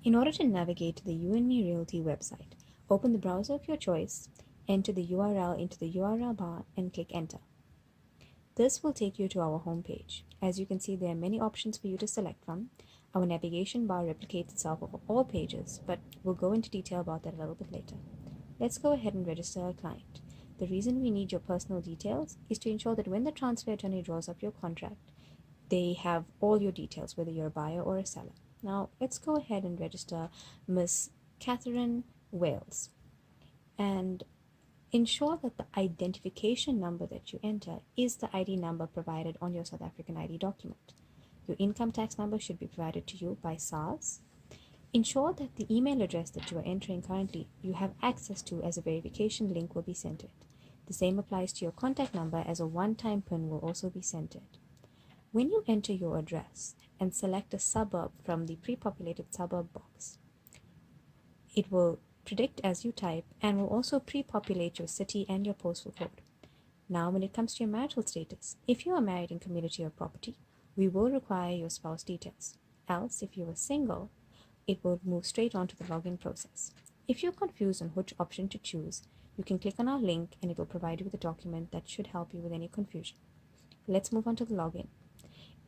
In order to navigate to the You&Me Realty website, open the browser of your choice, enter the URL into the URL bar, and click Enter. This will take you to our homepage. As you can see, there are many options for you to select from. Our navigation bar replicates itself over all pages, but we'll go into detail about that a little bit later. Let's go ahead and register a client. The reason we need your personal details is to ensure that when the transfer attorney draws up your contract, they have all your details, whether you're a buyer or a seller. Now, let's go ahead and register Miss Catherine Wales. And ensure that the identification number that you enter is the ID number provided on your South African ID document. Your income tax number should be provided to you by SARS. Ensure that the email address that you are entering currently you have access to as a verification link will be sent to it. The same applies to your contact number, as a one-time PIN will also be sent to it. When you enter your address and select a suburb from the pre-populated suburb box, it will predict as you type and will also pre-populate your city and your postal code. Now, when it comes to your marital status, if you are married in community or property, we will require your spouse details. Else, if you are single, it will move straight on to the login process. If you're confused on which option to choose, you can click on our link and it will provide you with a document that should help you with any confusion. Let's move on to the login.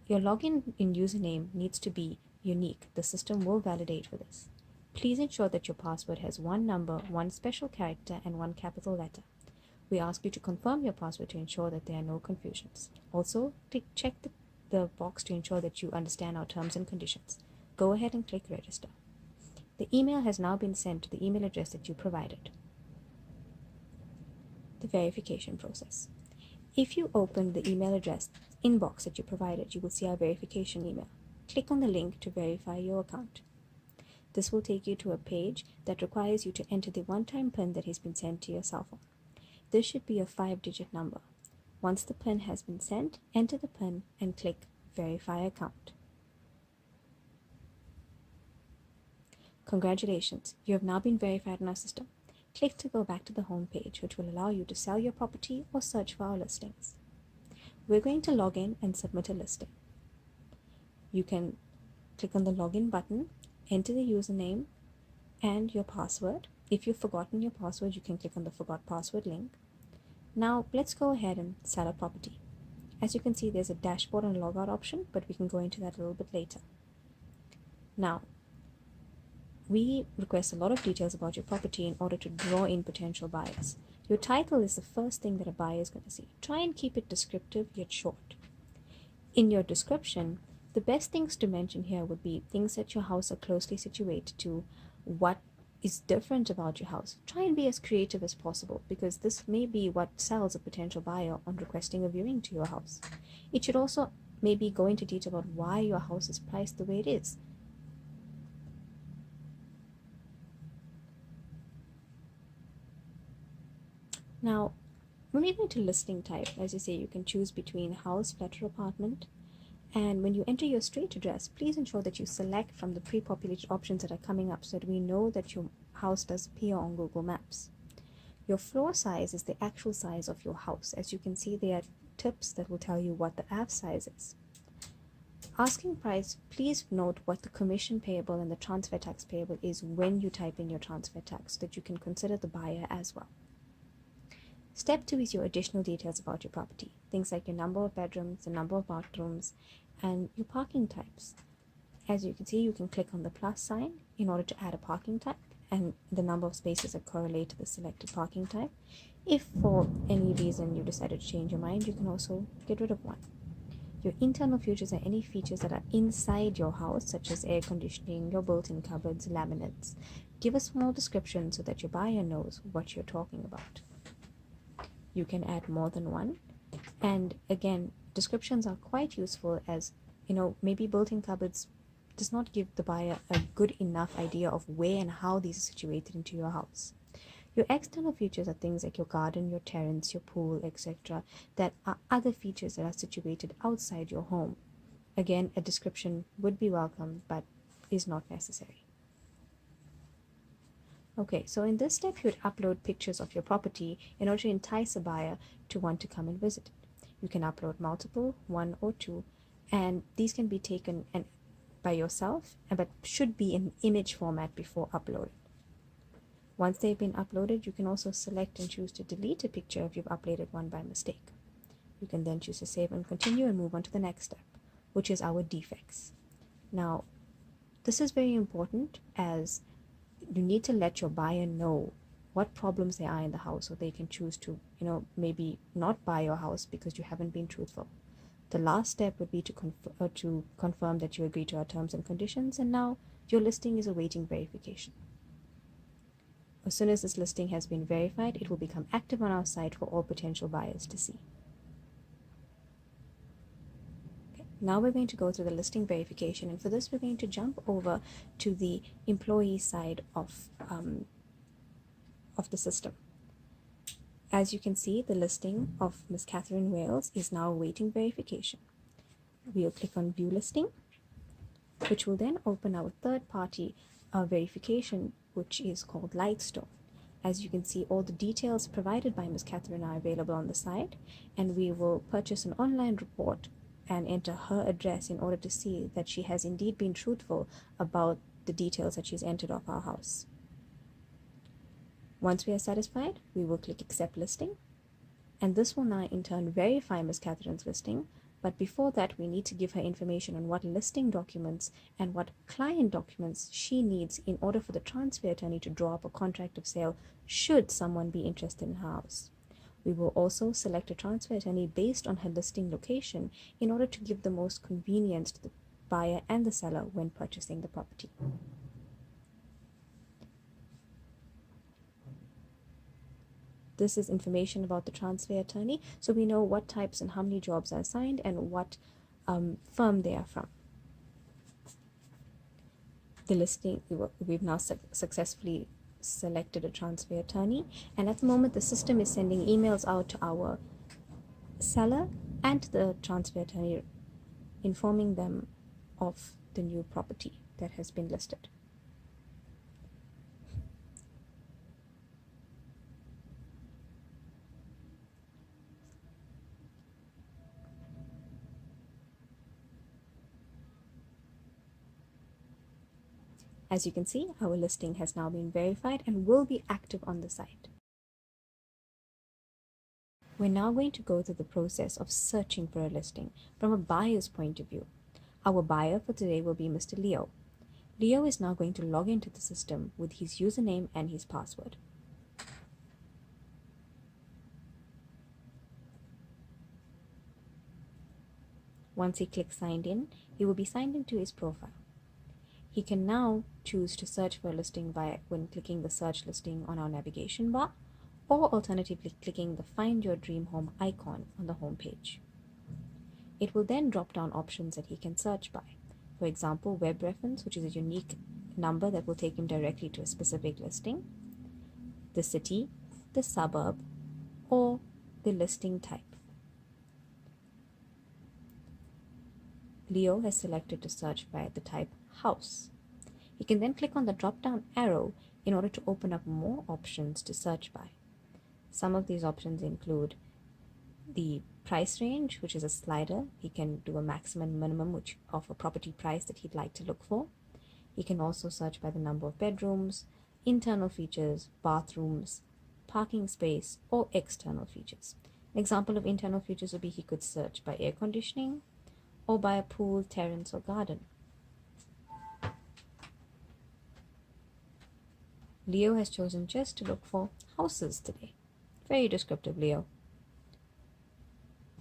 Your login and username needs to be unique. The system will validate for this. Please ensure that your password has one number, one special character, and one capital letter. We ask you to confirm your password to ensure that there are no confusions. Also, check the box to ensure that you understand our terms and conditions. Go ahead and click register. The email has now been sent to the email address that you provided. The verification process. If you open the email address inbox that you provided, you will see our verification email. Click on the link to verify your account. This will take you to a page that requires you to enter the one-time PIN that has been sent to your cell phone. This should be a 5-digit number. Once the PIN has been sent, enter the PIN and click Verify Account. Congratulations, you have now been verified in our system. Click to go back to the home page, which will allow you to sell your property or search for our listings. We're going to log in and submit a listing. You can click on the login button, enter the username and your password. If you've forgotten your password, you can click on the Forgot Password link. Now, let's go ahead and sell a property. As you can see, there's a dashboard and a logout option, but we can go into that a little bit later. Now, we request a lot of details about your property in order to draw in potential buyers. Your title is the first thing that a buyer is going to see. Try and keep it descriptive yet short. In your description, the best things to mention here would be things that your house are closely situated to, what is different about your house. Try and be as creative as possible, because this may be what sells a potential buyer on requesting a viewing to your house. It should also maybe go into detail about why your house is priced the way it is. Now, when we go into listing type, as you say, you can choose between house, flat, or apartment. And when you enter your street address, please ensure that you select from the pre-populated options that are coming up so that we know that your house does appear on Google Maps. Your floor size is the actual size of your house. As you can see, there are tips that will tell you what the average size is. Asking price, please note what the commission payable and the transfer tax payable is when you type in your transfer tax, so that you can consider the buyer as well. Step 2 is your additional details about your property. Things like your number of bedrooms, the number of bathrooms, and your parking types. As you can see, you can click on the plus sign in order to add a parking type, and the number of spaces that correlate to the selected parking type. If for any reason you decided to change your mind, you can also get rid of one. Your internal features are any features that are inside your house, such as air conditioning, your built-in cupboards, laminates. Give a small description so that your buyer knows what you're talking about. You can add more than one. And again, descriptions are quite useful, as maybe built-in cupboards does not give the buyer a good enough idea of where and how these are situated into your house. Your external features are things like your garden, your terrace, your pool, etc. that are other features that are situated outside your home. Again, a description would be welcome, but is not necessary. Okay, so in this step, you would upload pictures of your property in order to entice a buyer to want to come and visit it. You can upload multiple, 1 or 2, and these can be taken and by yourself, but should be in image format before uploaded. Once they've been uploaded, you can also select and choose to delete a picture if you've uploaded one by mistake. You can then choose to save and continue and move on to the next step, which is our defects. Now, this is very important, as you need to let your buyer know what problems there are in the house, so they can choose to, maybe not buy your house because you haven't been truthful. The last step would be to confirm that you agree to our terms and conditions, and now your listing is awaiting verification. As soon as this listing has been verified, it will become active on our site for all potential buyers to see. Okay. Now we're going to go through the listing verification, and for this we're going to jump over to the employee side of the system. As you can see, the listing of Miss Catherine Wales is now awaiting verification. We'll click on View Listing, which will then open our third-party verification, which is called Lightstone. As you can see, all the details provided by Miss Catherine are available on the site, and we will purchase an online report and enter her address in order to see that she has indeed been truthful about the details that she's entered of our house. Once we are satisfied, we will click Accept Listing, and this will now in turn verify Ms. Catherine's listing. But before that, we need to give her information on what listing documents and what client documents she needs in order for the transfer attorney to draw up a contract of sale should someone be interested in her house. We will also select a transfer attorney based on her listing location in order to give the most convenience to the buyer and the seller when purchasing the property. This is information about the transfer attorney, so we know what types and how many jobs are assigned and what firm they are from. The listing, we've now successfully selected a transfer attorney, and at the moment the system is sending emails out to our seller and the transfer attorney, informing them of the new property that has been listed. As you can see, our listing has now been verified and will be active on the site. We're now going to go through the process of searching for a listing from a buyer's point of view. Our buyer for today will be Mr. Leo. Leo is now going to log into the system with his username and his password. Once he clicks Signed In, he will be signed into his profile. He can now choose to search for a listing when clicking the search listing on our navigation bar, or alternatively clicking the Find Your Dream Home icon on the home page. It will then drop down options that he can search by. For example, web reference, which is a unique number that will take him directly to a specific listing, the city, the suburb, or the listing type. Leo has selected to search by the type house. He can then click on the drop-down arrow in order to open up more options to search by. Some of these options include the price range, which is a slider. He can do a maximum and minimum of a property price that he'd like to look for. He can also search by the number of bedrooms, internal features, bathrooms, parking space, or external features. An example of internal features would be he could search by air conditioning or by a pool, terrace, or garden. Leo has chosen just to look for houses today. Very descriptive, Leo.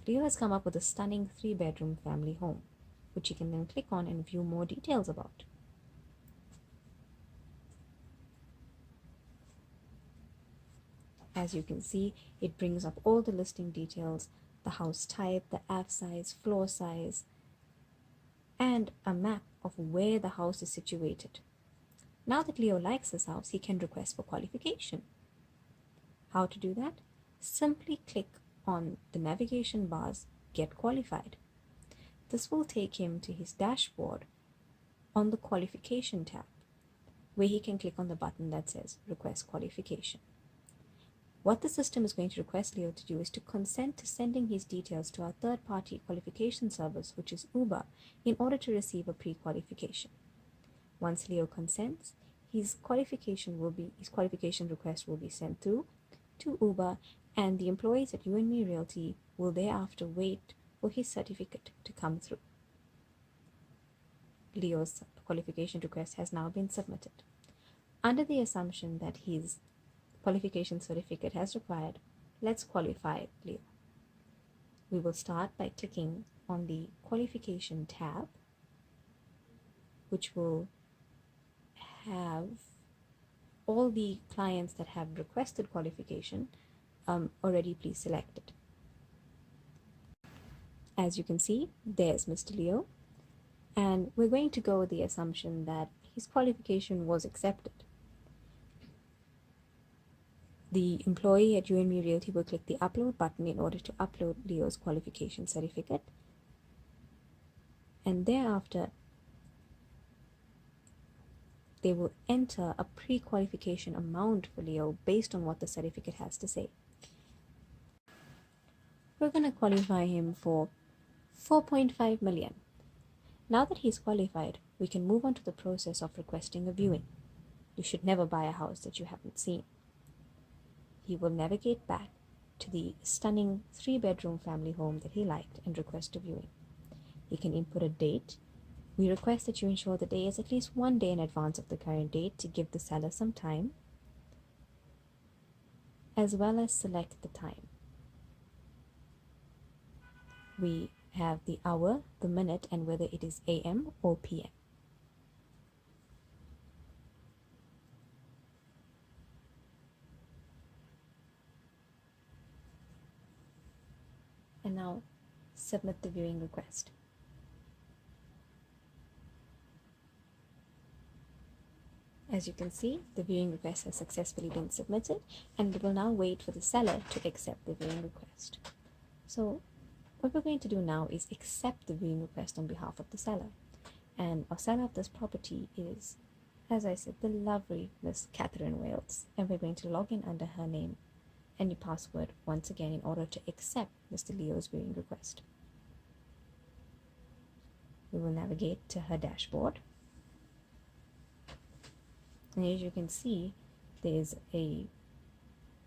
Leo has come up with a stunning 3-bedroom family home, which he can then click on and view more details about. As you can see, it brings up all the listing details, the house type, the AF size, floor size, and a map of where the house is situated. Now that Leo likes this house, he can request for qualification. How to do that? Simply click on the navigation bar's Get Qualified. This will take him to his dashboard on the Qualification tab, where he can click on the button that says Request Qualification. What the system is going to request Leo to do is to consent to sending his details to our third-party qualification service, which is Uber, in order to receive a pre-qualification. Once Leo consents, his qualification request will be sent through to Uber, and the employees at You&Me Realty will thereafter wait for his certificate to come through. Leo's qualification request has now been submitted. Under the assumption that his qualification certificate has required, let's qualify Leo. We will start by clicking on the qualification tab, which will have all the clients that have requested qualification already pre-selected. As you can see, there's Mr. Leo, and we're going to go with the assumption that his qualification was accepted. The employee at You&Me Realty will click the upload button in order to upload Leo's qualification certificate, and thereafter they will enter a pre-qualification amount for Leo based on what the certificate has to say. We're going to qualify him for 4.5 million. Now that he's qualified, we can move on to the process of requesting a viewing. You should never buy a house that you haven't seen. He will navigate back to the stunning 3-bedroom family home that he liked and request a viewing. He can input a date. We request that you ensure the day is at least 1 day in advance of the current date to give the seller some time, as well as select the time. We have the hour, the minute, and whether it is AM or PM. And now submit the viewing request. As you can see, the viewing request has successfully been submitted, and we will now wait for the seller to accept the viewing request. So what we're going to do now is accept the viewing request on behalf of the seller. And our seller of this property is, as I said, the lovely Miss Catherine Wales, and we're going to log in under her name and your password once again in order to accept Mr. Leo's viewing request. We will navigate to her dashboard, and as you can see, there's a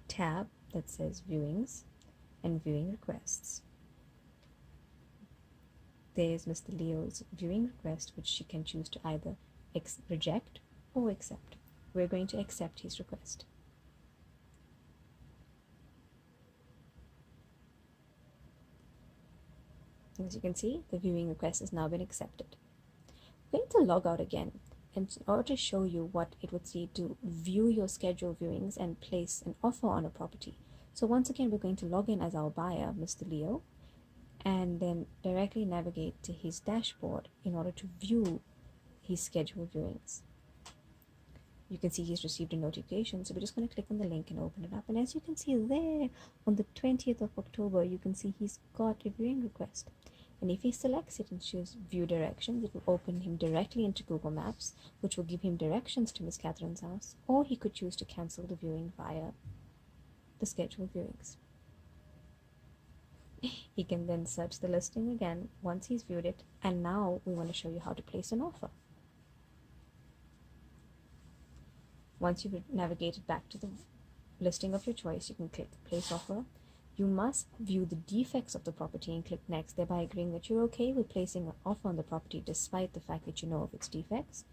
tab that says viewings and viewing requests. There's Mr. Leo's viewing request, which she can choose to either reject or accept. We're going to accept his request. As you can see, the viewing request has now been accepted. We're going to log out again, and in order to show you what it would see to view your scheduled viewings and place an offer on a property. So once again, we're going to log in as our buyer, Mr. Leo, and then directly navigate to his dashboard in order to view his scheduled viewings. You can see he's received a notification, so we're just going to click on the link and open it up. And as you can see there, on the 20th of October, you can see he's got a viewing request. And if he selects it and chooses view directions, it will open him directly into Google Maps, which will give him directions to Miss Catherine's house, or he could choose to cancel the viewing via the scheduled viewings. He can then search the listing again once he's viewed it, and now we want to show you how to place an offer. Once you've navigated back to the listing of your choice, you can click place offer. You must view the defects of the property and click next, thereby agreeing that you're okay with placing an offer on the property despite the fact that you know of its defects.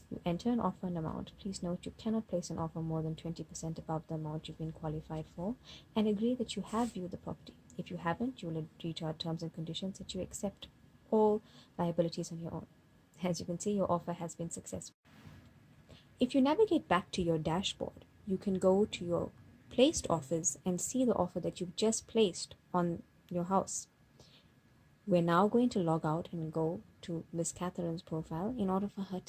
You enter an offer and amount. Please note you cannot place an offer more than 20% above the amount you've been qualified for, and agree that you have viewed the property. If you haven't, you will agree to our terms and conditions that you accept all liabilities on your own. As you can see, your offer has been successful. If you navigate back to your dashboard, you can go to your placed offers and see the offer that you've just placed on your house. We're now going to log out and go to Miss Catherine's profile in order for her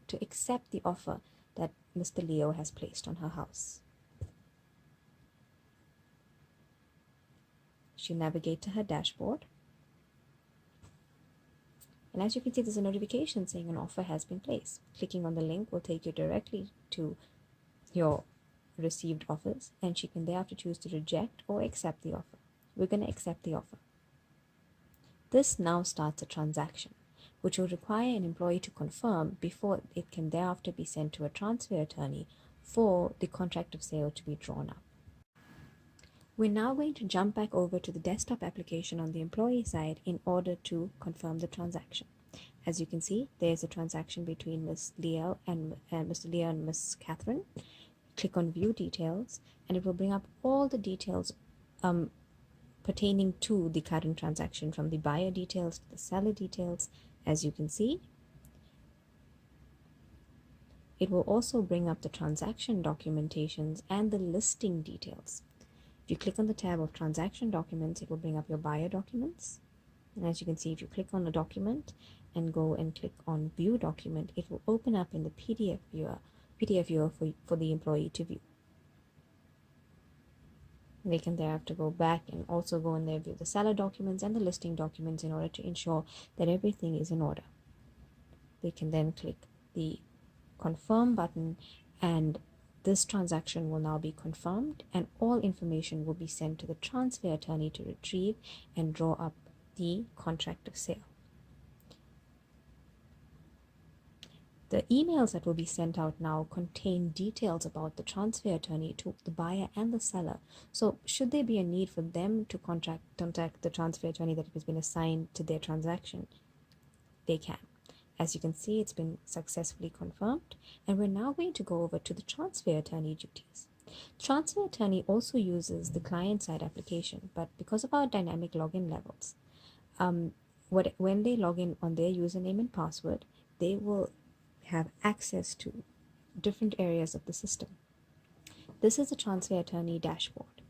to accept the offer that Mr. Leo has placed on her house. She'll navigate to her dashboard, and as you can see, there's a notification saying an offer has been placed. Clicking on the link will take you directly to your received offers, and she can thereafter choose to reject or accept the offer. We're going to accept the offer. This now starts a transaction, which will require an employee to confirm before it can thereafter be sent to a transfer attorney for the contract of sale to be drawn up. We're now going to jump back over to the desktop application on the employee side in order to confirm the transaction. As you can see, there's a transaction between Ms. Leo and Mr. Leo and Ms. Catherine. Click on View Details, and it will bring up all the details pertaining to the current transaction, from the buyer details to the seller details. As you can see, it will also bring up the transaction documentations and the listing details. If you click on the tab of transaction documents, it will bring up your buyer documents. And as you can see, if you click on a document and go and click on View Document, it will open up in the PDF viewer for the employee to view. They can thereafter go back and also go in there, view the seller documents and the listing documents in order to ensure that everything is in order. They can then click the Confirm button, and this transaction will now be confirmed, and all information will be sent to the transfer attorney to retrieve and draw up the contract of sale. The emails that will be sent out now contain details about the transfer attorney to the buyer and the seller. So should there be a need for them to contact the transfer attorney that has been assigned to their transaction, they can. As you can see, it's been successfully confirmed, and we're now going to go over to the transfer attorney duties. Transfer attorney also uses the client-side application, but because of our dynamic login levels, when they log in on their username and password, they will have access to different areas of the system. This is the transfer attorney dashboard.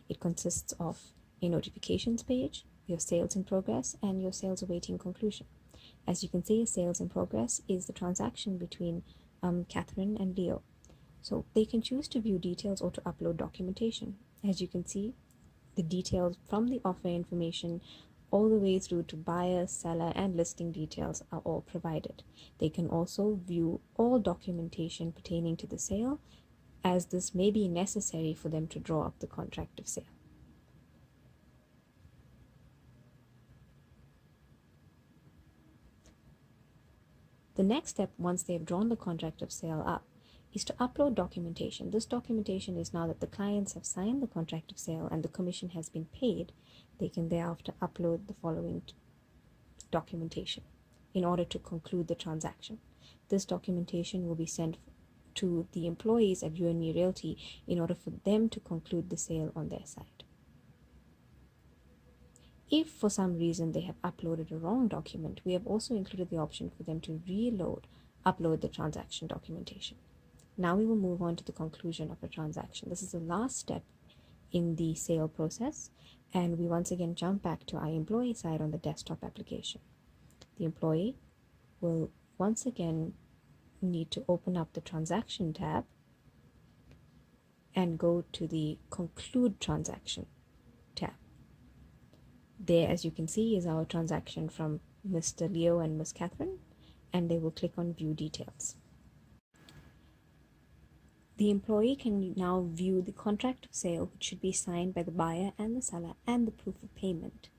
It consists of a notifications page, your sales in progress, and your sales awaiting conclusion. As you can see, sales in progress is the transaction between Catherine and Leo. So they can choose to view details or to upload documentation. As you can see, the details from the offer information all the way through to buyer, seller, and listing details are all provided. They can also view all documentation pertaining to the sale, as this may be necessary for them to draw up the contract of sale. The next step, once they've drawn the contract of sale up, is to upload documentation. This documentation is now that the clients have signed the contract of sale and the commission has been paid. They can thereafter upload the following documentation in order to conclude the transaction. This documentation will be sent to the employees at You&Me Realty in order for them to conclude the sale on their side. If for some reason they have uploaded a wrong document, we have also included the option for them to upload the transaction documentation. Now we will move on to the conclusion of the transaction. This is the last step in the sale process, and we once again jump back to our employee side on the desktop application. The employee will once again need to open up the transaction tab and go to the conclude transaction tab. There, as you can see, is our transaction from Mr. Leo and Ms. Catherine, and they will click on View Details. The employee can now view the contract of sale, which should be signed by the buyer and the seller, and the proof of payment.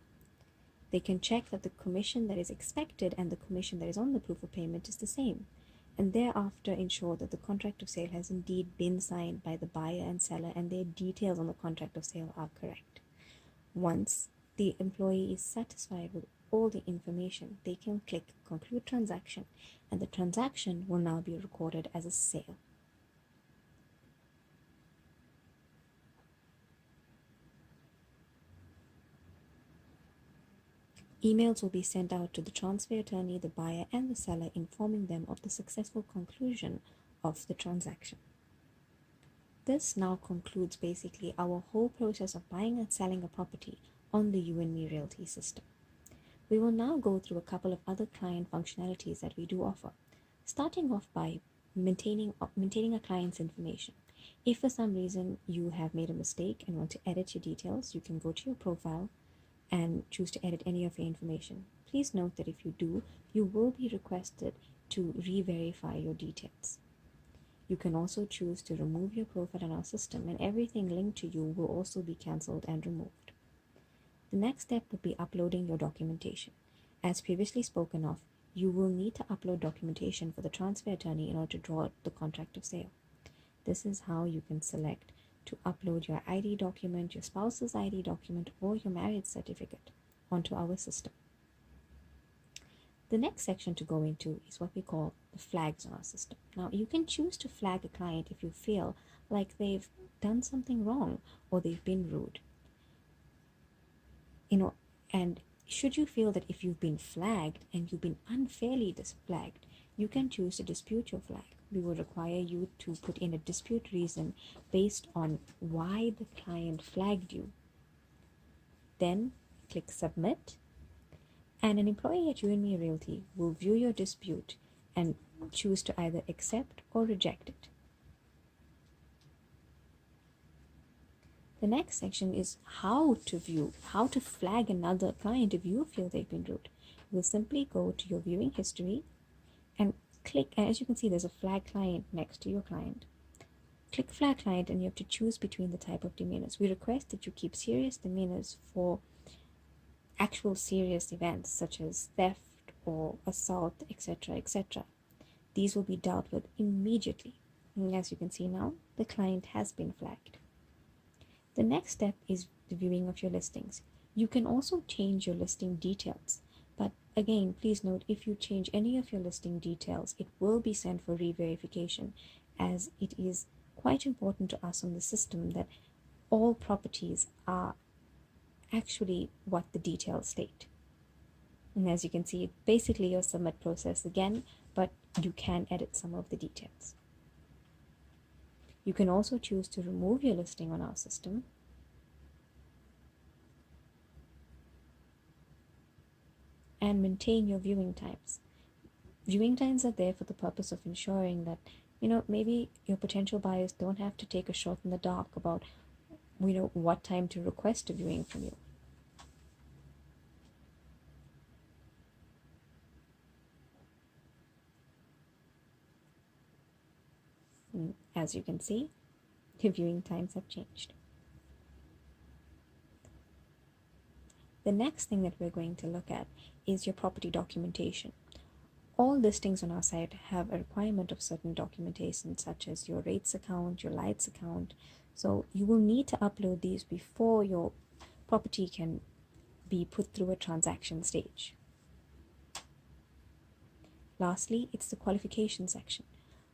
They can check that the commission that is expected and the commission that is on the proof of payment is the same, and thereafter ensure that the contract of sale has indeed been signed by the buyer and seller and their details on the contract of sale are correct. Once the employee is satisfied with all the information, they can click Conclude Transaction, and the transaction will now be recorded as a sale. Emails will be sent out to the transfer attorney, the buyer, and the seller, informing them of the successful conclusion of the transaction. This now concludes basically our whole process of buying and selling a property on the You&Me Realty system. We will now go through a couple of other client functionalities that we do offer, starting off by maintaining a client's information. If for some reason you have made a mistake and want to edit your details, you can go to your profile and choose to edit any of your information. Please note that if you do, you will be requested to re-verify your details. You can also choose to remove your profile in our system, and everything linked to you will also be cancelled and removed. The next step would be uploading your documentation. As previously spoken of, you will need to upload documentation for the transfer attorney in order to draw the contract of sale. This is how you can select to upload your ID document, your spouse's ID document, or your marriage certificate onto our system. The next section to go into is what we call the flags on our system. Now, you can choose to flag a client if you feel like they've done something wrong or they've been rude. And should you feel that if you've been flagged and you've been unfairly flagged, you can choose to dispute your flag. We will require you to put in a dispute reason based on why the client flagged you. Then click submit, and an employee at You&Me Realty will view your dispute and choose to either accept or reject it. The next section is how to flag another client if you feel they've been rude. You'll simply go to your viewing history and click, and as you can see, there's a flag client next to your client. Click flag client, and you have to choose between the type of demeanors. We request that you keep serious demeanors for actual serious events such as theft or assault, etc., etc. These will be dealt with immediately. And as you can see now, the client has been flagged. The next step is the viewing of your listings. You can also change your listing details, but again, please note, if you change any of your listing details, it will be sent for re-verification, as it is quite important to us on the system that all properties are actually what the details state. And as you can see, basically your submit process again, but you can edit some of the details. You can also choose to remove your listing on our system. And maintain your viewing times. Viewing times are there for the purpose of ensuring that, maybe your potential buyers don't have to take a shot in the dark about, what time to request a viewing from you. And as you can see, your viewing times have changed. The next thing that we're going to look at is your property documentation. All listings on our site have a requirement of certain documentation, such as your rates account, your lights account. So you will need to upload these before your property can be put through a transaction stage. Lastly, it's the qualification section.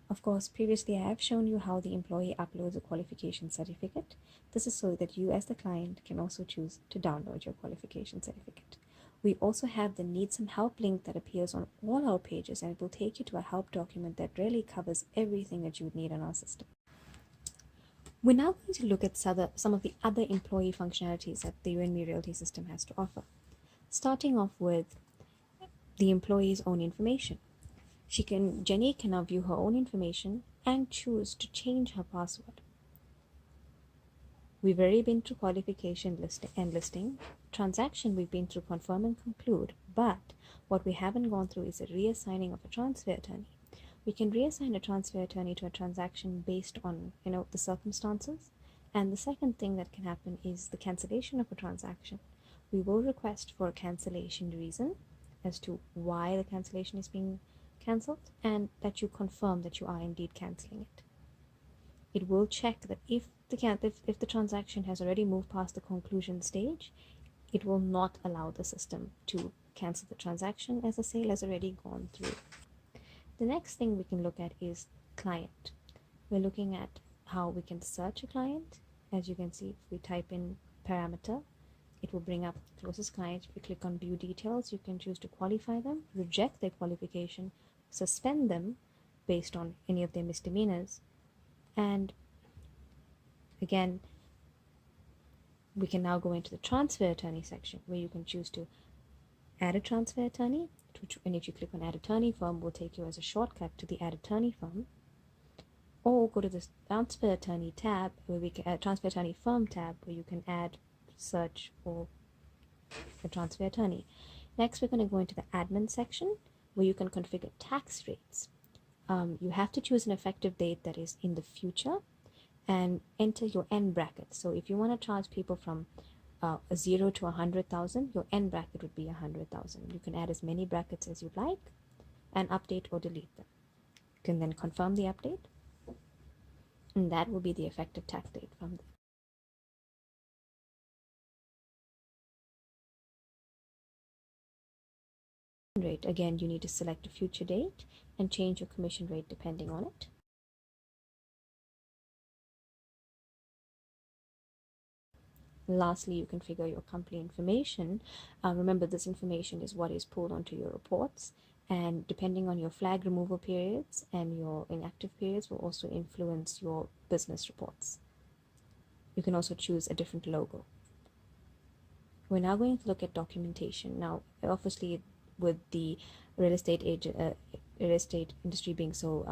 Of course, previously I have shown you how the employee uploads a qualification certificate. This is so that you as the client can also choose to download your qualification certificate. We also have the Need Some Help link that appears on all our pages, and it will take you to a help document that really covers everything that you would need on our system. We're now going to look at some of the other employee functionalities that the You&Me Realty system has to offer. Starting off with the employee's own information. Jenny can now view her own information and choose to change her password. We've already been through qualification listing. Transaction, we've been through confirm and conclude, but what we haven't gone through is a reassigning of a transfer attorney. We can reassign a transfer attorney to a transaction based on, the circumstances. And the second thing that can happen is the cancellation of a transaction. We will request for a cancellation reason as to why the cancellation is being cancelled, and that you confirm that you are indeed cancelling it. It will check that if the transaction has already moved past the conclusion stage, it will not allow the system to cancel the transaction as the sale has already gone through. The next thing we can look at is client. We're looking at how we can search a client. As you can see, if we type in parameter, it will bring up closest client. If you click on view details, you can choose to qualify them, reject their qualification, suspend them based on any of their misdemeanors. And again, we can now go into the transfer attorney section, where you can choose to add a transfer attorney, and if you click on add attorney firm, will take you as a shortcut to the add attorney firm, or go to the transfer attorney tab, where we can transfer attorney firm tab, where you can add search for a transfer attorney. Next, we're going to go into the admin section, where you can configure tax rates. you have to choose an effective date that is in the future and enter your end bracket. So if you want to charge people from a 0 to 100,000, your end bracket would be 100,000. You can add as many brackets as you'd like and update or delete them. You can then confirm the update, and that will be the effective tax date from there. Rate, again, you need to select a future date and change your commission rate depending on it. Lastly, you configure your company information. Remember, this information is what is pulled onto your reports, and depending on your flag removal periods and your inactive periods will also influence your business reports. You can also choose a different logo. We're now going to look at documentation. Now, obviously, with the real estate industry being so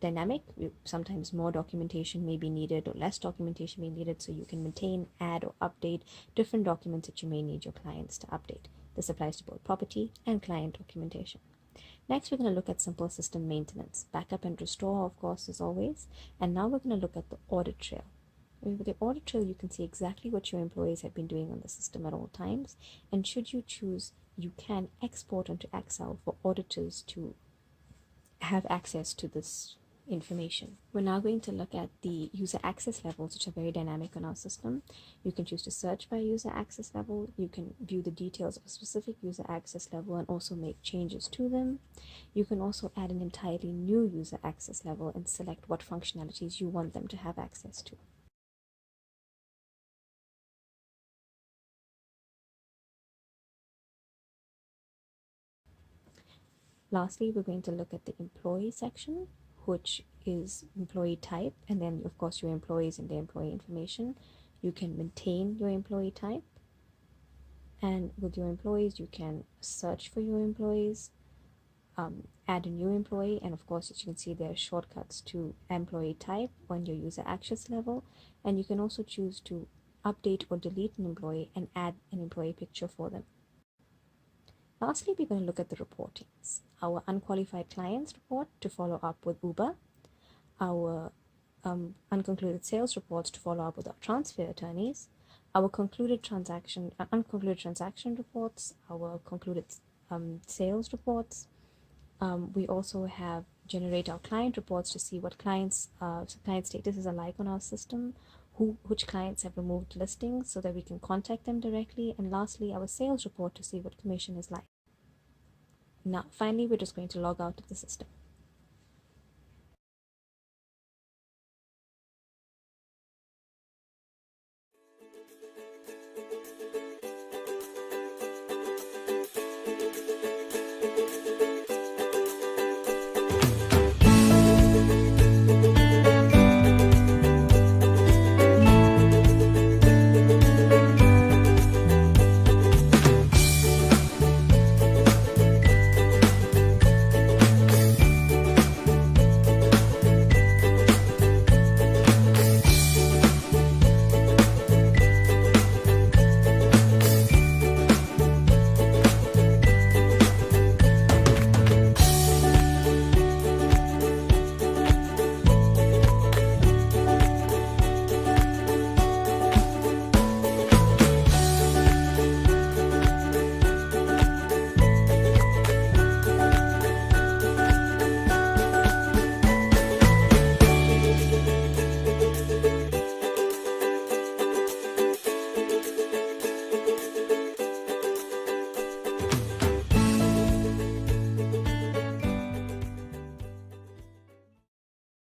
dynamic, sometimes more documentation may be needed or less documentation may be needed, so you can maintain, add, or update different documents that you may need your clients to update. This applies to both property and client documentation. Next, we're going to look at simple system maintenance, backup and restore, of course, as always. And now we're going to look at the audit trail. With the audit trail, you can see exactly what your employees have been doing on the system at all times. And should you choose, you can export onto Excel for auditors to have access to this information. We're now going to look at the user access levels, which are very dynamic on our system. You can choose to search by user access level. You can view the details of a specific user access level and also make changes to them. You can also add an entirely new user access level and select what functionalities you want them to have access to. Lastly, we're going to look at the employee section, which is employee type, and then of course your employees and their employee information. You can maintain your employee type, and with your employees you can search for your employees, add a new employee, and of course, as you can see, there are shortcuts to employee type on your user access level, and you can also choose to update or delete an employee and add an employee picture for them. Lastly, we're going to look at the reportings. Our unqualified clients report to follow up with Uber, our unconcluded sales reports to follow up with our transfer attorneys, our unconcluded transaction reports, our concluded sales reports. We also have generate our client reports to see what client statuses are like on our system, which clients have removed listings so that we can contact them directly, and lastly, our sales report to see what commission is like. Now, finally, we're just going to log out of the system.